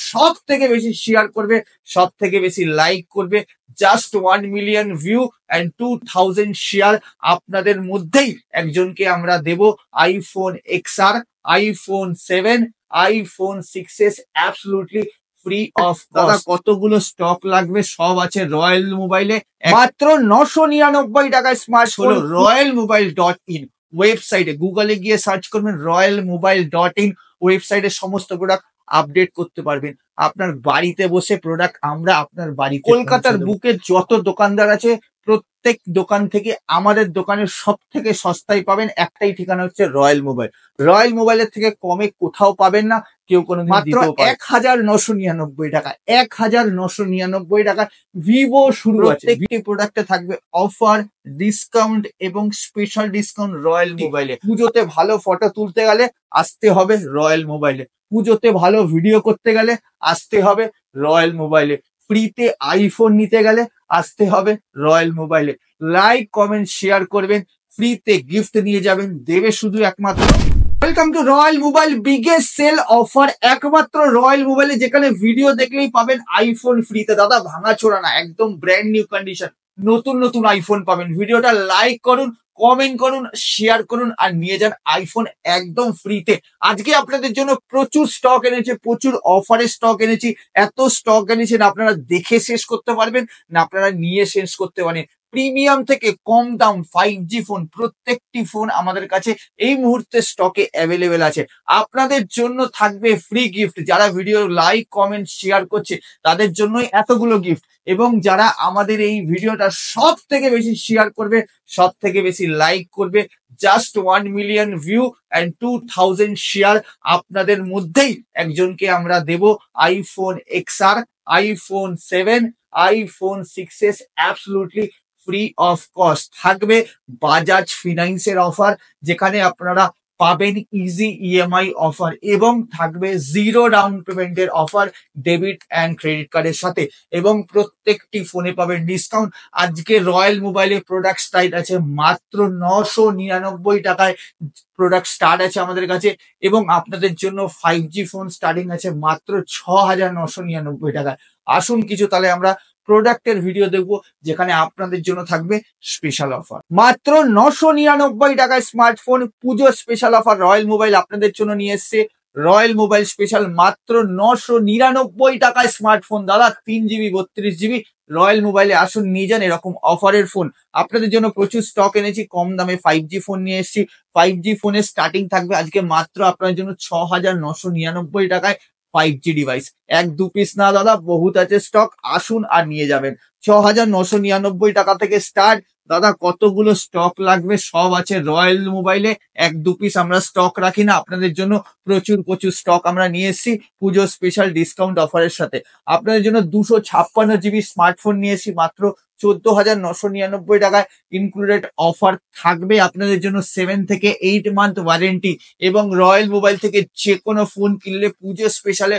সব থেকে বেশি শেয়ার করবে, সব থেকে বেশি লাইক করবে, just 1 million view and 2000 share, আপনাদের মধ্যেই একজনকে আমরা দেব iPhone XR, iPhone 7, iPhone 6s absolutely free of দাদা। কতগুলো স্টক লাগবে সব আছে রয়্যাল মোবাইলে, মাত্র 999 টাকায় স্মার্টফোন। royalmobile.in ওয়েবসাইটে গুগলে গিয়ে সার্চ করবেন royalmobile.in, ওয়েবসাইটে সমস্ত প্রোডাক্ট আপডেট করতে পারবেন। আপনার বাড়িতে বসে প্রোডাক্ট আমরা আপনার বাড়ি, কলকাতার বুকে যত দোকানদার আছে প্রত্যেক দোকান থেকে আমাদের দোকানের সব থেকে সস্তায় পাবেন। একটাই ঠিকানা হচ্ছে রয়্যাল মোবাইল। রয়্যাল মোবাইলের থেকে কমে কোথাও পাবেন না, কেউ কোনো মাত্র 1999 টাকা, 1999 টাকা ভিভো শুরু আছে। প্রত্যেকটি প্রোডাক্টে থাকবে অফার, ডিসকাউন্ট এবং স্পেশাল ডিসকাউন্ট রয়্যাল মোবাইলে। পুজোতে ভালো ফটো তুলতে গেলে আসতে হবে রয়্যাল মোবাইলে, পুজোতে ভালো ভিডিও করতে গেলে আসতে হবে রয়্যাল মোবাইলে, ফ্রিতে আইফোন নিতে গেলে আসতে হবে রয়্যাল মোবাইলে। লাইক কমেন্ট শেয়ার করবেন, ফ্রিতে গিফট নিয়ে যাবেন, দেবে শুধু একমাত্র। Welcome to royal mobile biggest sale offer, একমাত্র রয়্যাল মোবাইলে, যেখানে ভিডিও দেখলেই পাবেন আইফোন ফ্রিতে। দাদা ভাঙাচোরা না, একদম ব্র্যান্ড নিউ কন্ডিশন, নতুন নতুন আইফোন পাবেন। ভিডিওটা লাইক করুন, কমেন্ট করুন, শেয়ার করুন আর নিয়ে যান আইফোন একদম ফ্রিতে। আজকে আপনাদের জন্য প্রচুর স্টক এনেছে, প্রচুর অফারের স্টক এনেছি। এত স্টক এনেছেন আপনারা দেখে শেষ করতে পারবেন না, আপনারা নিয়ে শেষ করতে পারেন। প্রিমিয়াম থেকে কম দাম 5G ফোন, প্রত্যেকটি ফোন আমাদের কাছে এই মুহূর্তে স্টকে অ্যাভেলেবেল আছে। আপনাদের জন্য থাকবে ফ্রি গিফট, যারা ভিডিও লাইক কমেন্ট শেয়ার করছে তাদের জন্যই এতগুলো গিফট, এবং যারা আমাদের এই ভিডিওটা সব থেকে বেশি শেয়ার করবে, সব থেকে বেশি লাইক করবে, just 1 million view and 2000 share, আপনাদের মধ্যেই একজনকে আমরা দেব iPhone XR, iPhone 7, iPhone 6s absolutely free of cost. থাকবে বাজাজ ফিনান্সের অফার, যেখানে আপনারা পাবেন ইজি ইএমআই অফার, এবং থাকবে জিরো ডাউন পেমেন্টের অফার ডেবিট অ্যান্ড ক্রেডিট কার্ডের সাথে, এবং প্রত্যেকটি ফোনে পাবেন ডিসকাউন্ট। আজকে রয়্যাল মোবাইলের প্রোডাক্ট স্টার্ট আছে মাত্র 999 টাকায়, প্রোডাক্ট স্টার্ট আছে আমাদের কাছে, এবং আপনাদের জন্য 5G ফোন স্টার্টিং আছে মাত্র 6999 টাকায়। আসুন কিছু তাহলে আমরা প্রোডাক্টের ভিডিও দেখবো, যেখানে আপনাদের জন্য থাকবে স্পেশাল অফার। মাত্র 999 টাকায় স্মার্টফোন, পুজো স্পেশাল অফার রয়্যাল মোবাইল আপনাদের জন্য নিয়ে এসছে। রয়্যাল মোবাইল স্পেশাল মাত্র 999 টাকায় স্মার্টফোন। দাদা 3GB 32GB রয়্যাল মোবাইলে আসুন নিয়ে যান এরকম অফারের ফোন। আপনাদের জন্য প্রচুর স্টক এনেছি, কম দামে 5G ফোন নিয়ে এসেছি। 5G ফোনের স্টার্টিং থাকবে আজকে মাত্র আপনাদের জন্য 6999 টাকায় 5G ডিভাইস। এক দু পিস না দাদা, বহুত আছে স্টক, আসুন আর নিয়ে যাবেন। 6999 টাকা থেকে স্টার্ট। দাদা কতগুলো স্টক লাগবে সব আছে রয়্যাল মোবাইলে, এক দু পিস আমরা স্টক রাখি না, আপনাদের জন্য প্রচুর প্রচুর স্টক আমরা নিয়ে এসেছি পুজো স্পেশাল ডিসকাউন্ট অফারের সাথে। আপনাদের জন্য 256GB স্মার্টফোন নিয়ে এসেছি মাত্র 14,999 টাকায়, ইনক্লুডেড অফার থাকবে আপনাদের জন্য 7 থেকে 8 মান্থ ওয়ারেন্টি, এবং রয়্যাল মোবাইল থেকে যে কোনো ফোন কিনলে পুজো স্পেশালে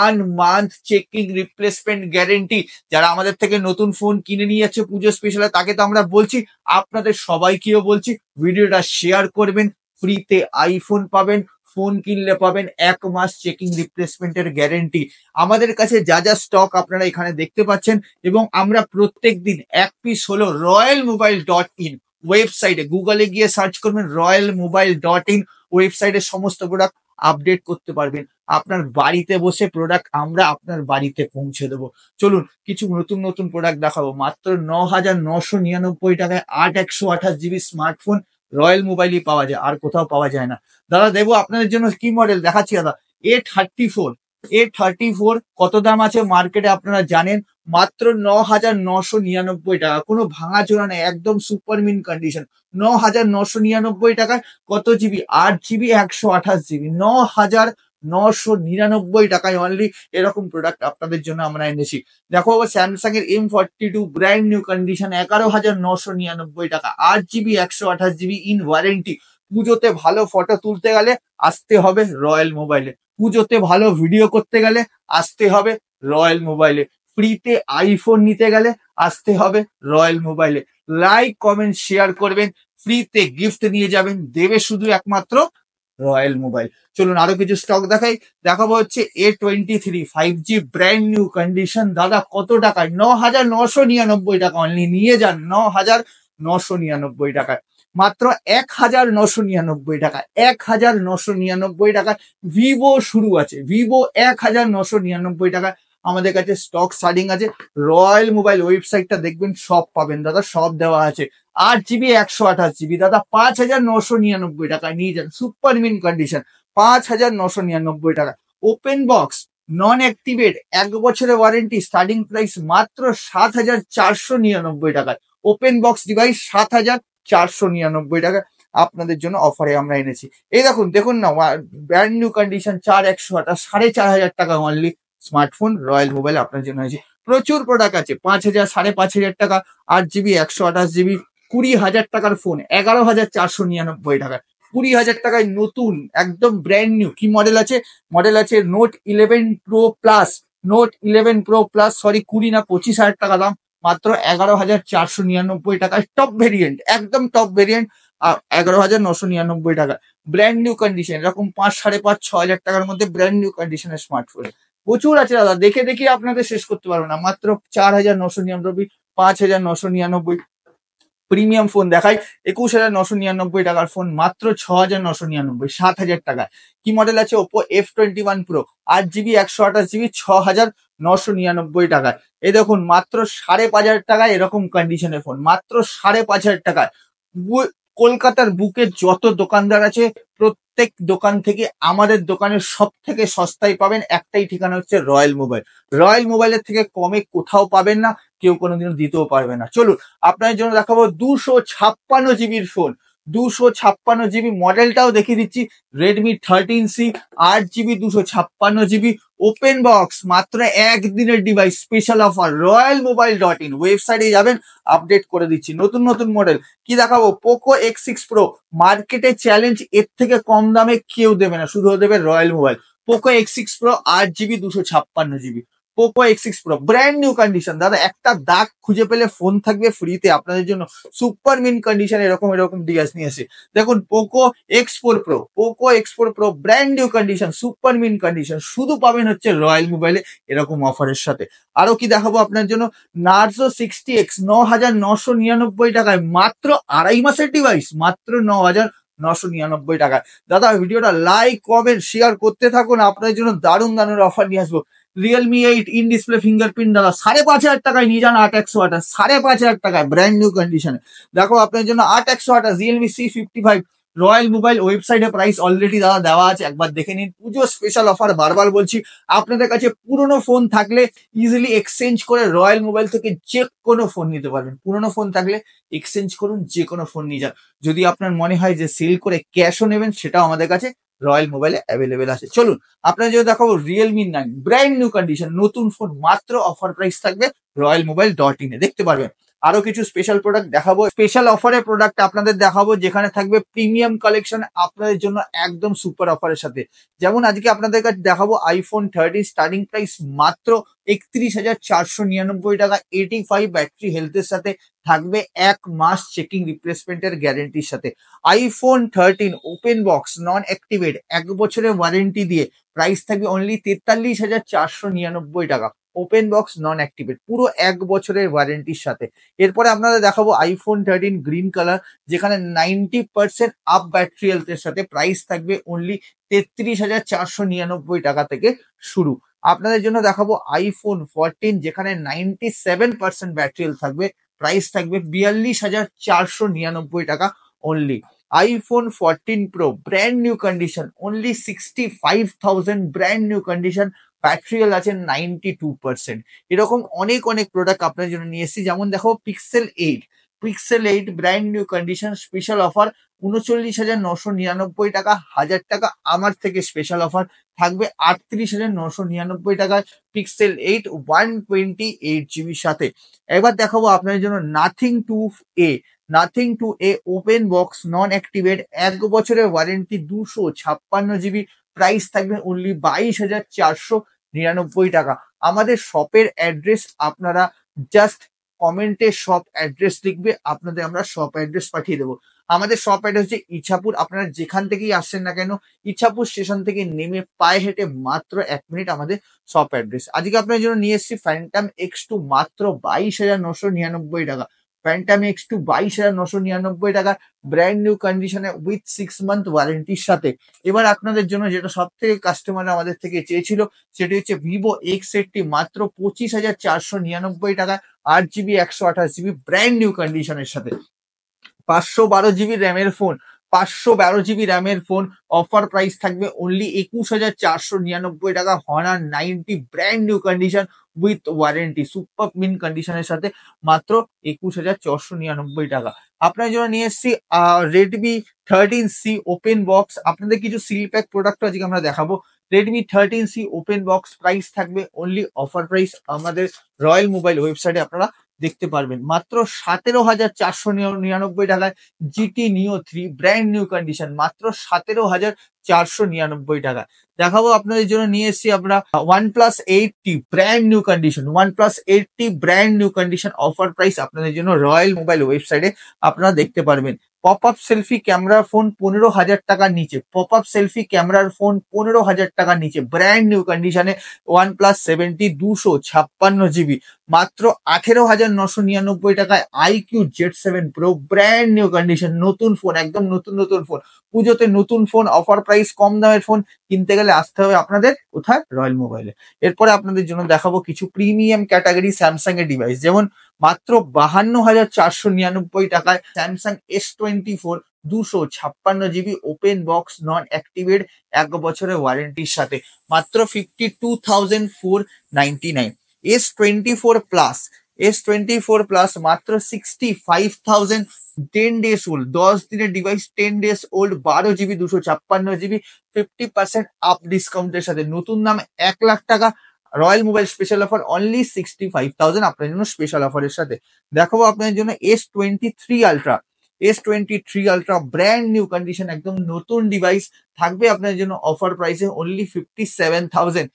1 মান্থ চেকিং রিপ্লেসমেন্ট গ্যারেন্টি। যারা আমাদের থেকে নতুন ফোন কিনে নিয়ে যাচ্ছে পুজো স্পেশালে, তাকে তো আমরা বলছি, আপনাদের সবাইকেও বলছি ভিডিওটা শেয়ার করবেন, ফ্রিতে আইফোন পাবেন, ফোন কিনলে পাবেন 1 মাস চেকিং রিপ্লেসমেন্টের গ্যারেন্টি। আমাদের কাছে যা যা স্টক আপনারা এখানে দেখতে পাচ্ছেন, এবং আমরা প্রত্যেক দিন এক পিস হলো royalmobile.in ওয়েবসাইটে গুগলে গিয়ে সার্চ করবেন royalmobile.in, ওয়েবসাইটে সমস্ত প্রোডাক্ট আপডেট করতে পারবেন। আপনার বাড়িতে বসে প্রোডাক্ট আমরা আপনার বাড়িতে পৌঁছে দেবো। চলুন কিছু নতুন নতুন প্রোডাক্ট দেখাবো। মাত্র 9999 টাকায় 8/128GB স্মার্টফোন রয়্যাল মোবাইলই পাওয়া যায়, আর কোথাও পাওয়া যায় না। দাদা দেবো আপনাদের জন্য কি মডেল দেখাচ্ছি দাদা, A34 কত দাম আছে মার্কেটে আপনারা জানেন, মাত্র 9999 টাকা, কোনো ভাঙাচোরা নেই, একদম সুপার মিন কন্ডিশন। 9999 টাকায় কত জিবি, 8GB 128GB, 9999 টাকায় অনলি এরকম প্রোডাক্ট আপনাদের জন্য আমরা এনেছি। দেখো স্যামসাং এর M42 ব্র্যান্ড নিউ কন্ডিশন 11,999 টাকা, 8GB 128GB ইন ওয়ারেন্টি। পুজোতে ভালো ফটো তুলতে গেলে আসতে হবে রয়্যাল মোবাইলে, পুজোতে ভালো ভিডিও করতে গেলে আসতে হবে রয়্যাল মোবাইলে, ফ্রিতে আইফোন নিতে গেলে আসতে হবে রয়্যাল মোবাইলে। লাইক কমেন্ট শেয়ার করবেন, ফ্রিতে গিফট নিয়ে যাবেন, দেবে শুধু একমাত্র রয়্যাল মোবাইল। চলুন আরো কিছু স্টক দেখাই। দেখাবো হচ্ছে A23 5G brand new condition. দাদা কত টাকায়? 9,999 টাকা অনলি। নিয়ে যান 9,999 টাকায়, মাত্র 1,999 টাকা, 1,999 টাকা। ভিভো শুরু আছে, ভিভো 1,999 টাকা আমাদের কাছে স্টক স্টার্টিং আছে। রয়্যাল মোবাইল ওয়েবসাইটটা দেখবেন, সব পাবেন দাদা, সব দেওয়া আছে। 8 GB 128 GB দাদা 5,999 টাকায় নিয়ে যান। সুপার মিন কন্ডিশন 5,999 টাকা। ওপেন বক্স নন অ্যাক্টিভেট 1 বছরের ওয়ারেন্টি, স্টার্টিং প্রাইস মাত্র 7,499 টাকায়। ওপেন বক্স ডিভাইস 7,499 টাকা আপনাদের জন্য অফারে আমরা এনেছি। এই দেখুন, দেখুন না, ব্র্যান্ড নিউ কন্ডিশন 4,128, 5,500 টাকা অনলি স্মার্টফোন রয়্যাল মোবাইল আপনার জন্য হয়েছে। প্রচুর প্রোডাক্ট আছে, 5,000, 5,500 টাকা, 8 GB 128 GB, 20,000 টাকার ফোন 11,499 টাকায়। 20,000 টাকায় নতুন একদম ব্র্যান্ড নিউ কি মডেল আছে? মডেল আছে note 11 pro plus, note 11 pro plus, sorry 20 না 25,000 টাকা দাম, মাত্র 11,499 টাকায়। টপ ভেরিয়েন্ট, একদম টপ ভেরিয়েন্ট, 11,999 টাকা। ব্র্যান্ড নিউ কন্ডিশন, এরকম 5, 5,500, 6,000 টাকার মধ্যে ব্র্যান্ড নিউ কন্ডিশনের স্মার্টফোন প্রচুর আছে দাদা, দেখে দেখে আপনাদের শেষ করতে পারবো না। মাত্র 4,999, 5,999। প্রিমিয়াম ফোন দেখাই, 21,999 টাকার ফোন, মাত্র 6,999, 7,000 টাকায়। কি মডেল আছে? Oppo F21 pro, 8 GB 128 GB, 6,999 টাকায়। এই দেখুন মাত্র 5,500 টাকায় এরকম কন্ডিশনের ফোন, মাত্র 5,500 টাকায়। কলকাতার বুকে যত দোকানদার আছে প্রত্যেক দোকান থেকে আমাদের দোকানের সব থেকে সস্তায় পাবেন। একটাই ঠিকানা হচ্ছে রয়্যাল মোবাইল। রয়্যাল মোবাইলের থেকে কমে কোথাও পাবেন না, কেউ কোনোদিনও দিতেও পারবে না। চলুন আপনার জন্য দেখাবো 256 GB ফোন, 256 GB মডেলটাও দেখিয়ে দিচ্ছি। Redmi 13C, 8 GB 256 GB, open box, মাত্র একদিনের ডিভাইস, স্পেশাল অফার। royalmobile.in ওয়েবসাইটে যাবেন, আপডেট করে দিচ্ছি নতুন নতুন মডেল। কি দেখাবো? পোকো X6 প্রো, মার্কেটে চ্যালেঞ্জ, এর থেকে কম দামে কেউ দেবে না, শুধু দেবে royal mobile. Poco X6 pro 8 GB 256 GB, Poco X6 pro brand new condition দাদা, একটা দাগ খুঁজে পেলে ফোন থাকবে ফ্রিতে আপনাদের জন্য। সুপার মিন কন্ডিশন এরকম এরকম ডিভাইস নিয়ে এসে দেখুন। Poco X4 pro, Poco X4 pro brand new condition, super mint condition, শুধু পাবেন হচ্ছে রয়্যাল মোবাইলে এরকম অফারের সাথে। আরো কি দেখাবো আপনার জন্য? নার্জো 60X 9,999 টাকায়, মাত্র 2.5 মাসের ডিভাইস, মাত্র 9,999 টাকায়। দাদা ভিডিওটা লাইক কমেন্ট শেয়ার করতে থাকুন, আপনাদের জন্য দারুণ দারুণ অফার নিয়ে আসবো। রিয়েলমি 8 ইন ডিসপ্লে ফিঙ্গারপ্রিন্ট দাদা 5,500 টাকায় নিয়ে যান। 8,128, 5,500 টাকায় ব্র্যান্ড নিউ কন্ডিশনে। দেখো আপনার জন্য 8,128 রিয়েলমি C55 রয়্যাল মোবাইল ওয়েবসাইটে প্রাইস অলরেডি দাদা দেওয়া আছে, একবার দেখে নিন। পুজো স্পেশাল অফার, বারবার বলছি, আপনাদের কাছে পুরনো ফোন থাকলে ইজিলি এক্সচেঞ্জ করে রয়্যাল মোবাইল থেকে যে কোনো ফোন নিতে পারবেন। পুরনো ফোন থাকলে এক্সচেঞ্জ করুন, যে কোনো ফোন নিয়ে যান। যদি আপনার মনে হয় যে সেল করে ক্যাশও নেবেন, সেটাও আমাদের কাছে রয়্যাল মোবাইলে অ্যাভেলেবেল আছে। চলুন আপনার জন্য দেখাবো রিয়েলমি 9 ব্র্যান্ড নিউ কন্ডিশন, নতুন ফোন, মাত্র অফার প্রাইস থাকবে royalmobile.in এ, দেখতে পারবেন। আরো কিছু স্পেশাল প্রোডাক্ট দেখাবো, স্পেশাল অফারের প্রোডাক্ট আপনাদের দেখাবো, যেখানে থাকবে প্রিমিয়াম কালেকশন আপনাদের জন্য একদম সুপার অফারের সাথে। যেমন আজকে আপনাদের কাছে দেখাবো iPhone 13 স্টার্টিং প্রাইস মাত্র 31,499 টাকা, 85 ব্যাটারি হেলথের সাথে, থাকবে 1 মাস চেকিং রিপ্লেসমেন্টের গ্যারেন্টির সাথে। iPhone 13 open box non activate 1 বছরের ওয়ারেন্টি দিয়ে প্রাইস থাকবে অনলি 43,499 টাকা। ওপেন বক্স নন অ্যাক্টিভেট, পুরো 1 বছরের ওয়ারেন্টির সাথে। এরপরে আপনাদের দেখাবো iPhone 13 গ্রিন কালার, যেখানে 90% আপ ব্যাটারি হেলথের সাথে, প্রাইস থাকবে অনলি 33,499 টাকা থেকে শুরু। আপনাদের জন্য দেখাবো iPhone 14, যেখানে 97% ব্যাটারি হেলথ থাকবে, প্রাইস থাকবে 42,499 টাকা only. iPhone 14 Pro brand new condition, only 65,000 brand new condition, battery health আছে 92%। এরকম অনেক অনেক প্রোডাক্ট আপনার জন্য নিয়ে এসেছি। যেমন দেখো Pixel 8, Pixel 8 brand new condition, special offer 39,999 টাকা, 1,000 টাকা আমার থেকে স্পেশাল অফার থাকবে 38,999 টাকায়। Pixel 8 128 GB সাথে। এবার দেখাবো আপনাদের জন্য Nothing 2A, Nothing 2A open box non activate 1 বছরের ওয়ারেন্টি, 256 GB, প্রাইস থাকবে অনলি 22,499 টাকা। আমাদের শপের অ্যাড্রেস আপনারা জাস্ট কমেন্টে শপ অ্যাড্রেস লিখবে, আপনাদের আমরা শপ অ্যাড্রেস পাঠিয়ে দেবো। আমাদের শপ অ্যাড্রেস হচ্ছে ইছাপুর। আপনারা যেখান থেকেই আসছেন না কেন, ইছাপুর স্টেশন থেকে নেমে পায়ে হেঁটে মাত্র 1 মিনিট আমাদের শপ অ্যাড্রেস। আজকে আপনার জন্য নিয়ে এসেছি ফ্যান্টাম X2 মাত্র 22,999 টাকা। ফ্যান্টাম X2 22,999 টাকা, ব্র্যান্ড নিউ কন্ডিশনে উইথ 6 মান্থ ওয়ারেন্টির সাথে। এবার আপনাদের জন্য যেটা সব থেকে কাস্টমার আমাদের থেকে চেয়েছিল, সেটি হচ্ছে ভিভো X80 মাত্র 25,499 টাকায়, 8 GB 128 GB ব্র্যান্ড নিউ কন্ডিশনের সাথে। 512 GB র্যামের ফোন, 512 GB র্যামের ফোন, অফার প্রাইস থাকবে অনলি 21,499 টাকা। Honor 90 brand new condition with warranty, super mint কন্ডিশনের সাথে মাত্র 21,499 টাকা। আপনার জন্য নিয়ে এসেছি রেডমি 13C ওপেন বক্স। আপনাদের কিছু সিল প্যাক প্রোডাক্ট আজকে আমরা দেখাবো। Redmi 13C open box price থাকবে অনলি অফার প্রাইস আমাদের রয়্যাল মোবাইল ওয়েবসাইটে আপনারা দেখতে পারবেন মাত্র 17,499 টাকায়। জিটি নিও 3 ব্র্যান্ড নিউ কন্ডিশন মাত্র 17,499 টাকা। দেখাবো আপনাদের জন্য নিয়ে এসেছি আমরা OnePlus 8T brand new condition, OnePlus 8T brand new condition offer price আপনাদের জন্য রয়্যাল মোবাইল ওয়েবসাইটে আপনারা দেখতে পারবেন। পপ আপ সেলফি ক্যামেরার ফোন 15,000 টাকার নিচে, পপ আপ সেলফি ক্যামেরার ফোন 15,000 টাকার নিচে ব্র্যান্ড নিউ কন্ডিশনে OnePlus 7T 256 GB মাত্র 18,999 টাকায়। IQ Z7 Pro brand new condition, নতুন ফোন, একদম নতুন নতুন ফোন, পুজোতে নতুন ফোন, অফার প্রাইস, কম দামের ফোন কিনতে গেলে আসতে হবে আপনাদের কোথায়? রয়্যাল মোবাইলে। এরপরে আপনাদের জন্য দেখাবো কিছু প্রিমিয়াম ক্যাটাগরি স্যামসাং এর ডিভাইস, যেমন মাত্র 52,499 টাকায় Samsung S24 256 GB open box non activate 1 বছরের ওয়ারেন্টির সাথে মাত্র 52,499। S24 প্লাস, S24 প্লাস মাত্র 65,000, 10 days ওল্ড, 10 দিনের device, 10 days old, 12 GB 256 GB 50% up ডিসকাউন্টের সাথে, নতুন দাম 1,00,000 টাকা। Royal mobile special offer only 65,000 আপনার জন্য স্পেশাল অফারের সাথে। দেখাবো আপনাদের জন্য S23 ultra, S23 ultra brand new condition, একদম নতুন ডিভাইস, থাকবে আপনাদের জন্য অফার প্রাইসে অনলি 57,000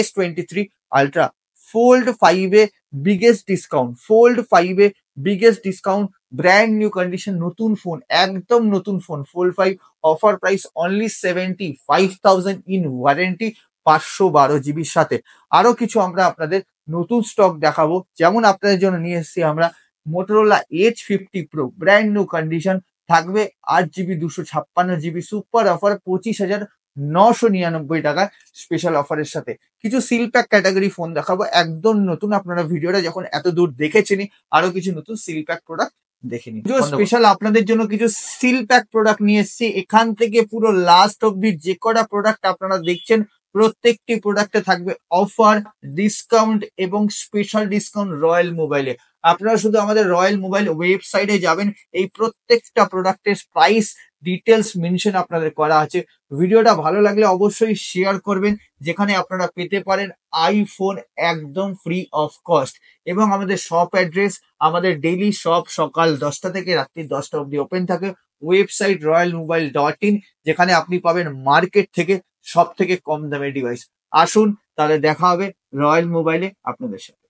S23 আলট্রা। ফোল্ড 5 এ বিগেস্ট ডিসকাউন্ট, ফোল্ড 5 এ biggest discount, brand new condition, নতুন ফোন, একদম নতুন phone, fold 5 offer price only 75,000 in warranty 512 GB সাথে। আরো কিছু আমরা আপনাদের নতুন স্টক দেখাবো, যেমন আপনাদের জন্য নিয়ে এসেছি আমরা Motorola H50 Pro brand new condition, থাকবে 8 GB 256 GB সুপার অফার 25,999 টাকা স্পেশাল অফারের সাথে। কিছু সিল প্যাক ক্যাটাগরি ফোন দেখাবো, একদম নতুন, আপনারা ভিডিওটা যখন এত দূর দেখেছেনই, আরো কিছু নতুন সিল প্যাক প্রোডাক্ট দেখে নিন। স্পেশাল আপনাদের জন্য কিছু সিল প্যাক প্রোডাক্ট নিয়ে এসেছি। এখান থেকে পুরো লাস্ট অব্দি যে কটা প্রোডাক্ট আপনারা দেখছেন, প্রত্যেকটি প্রোডাক্টে থাকবে অফার, ডিসকাউন্ট এবং স্পেশাল ডিসকাউন্ট রয়্যাল মোবাইলে। আপনারা শুধু আমাদের রয়্যাল মোবাইল ওয়েবসাইটে যাবেন, এই প্রত্যেকটা প্রোডাক্টের প্রাইস ডিটেলস মেনশন আপনাদের করা আছে। ভিডিওটা ভালো লাগলে অবশ্যই শেয়ার করবেন, যেখানে আপনারা পেতে পারেন আইফোন একদম ফ্রি অফ কস্ট। এবং আমাদের শপ অ্যাড্রেস, আমাদের ডেইলি শপ সকাল 10টা থেকে রাত্রি 10টা অবধি ওপেন থাকে। ওয়েবসাইট royalmobile.in, যেখানে আপনি পাবেন মার্কেট থেকে সব থেকে কম দামের ডিভাইস। আসুন তাহলে দেখা হবে রয়্যাল মোবাইলে আপনাদের সাথে।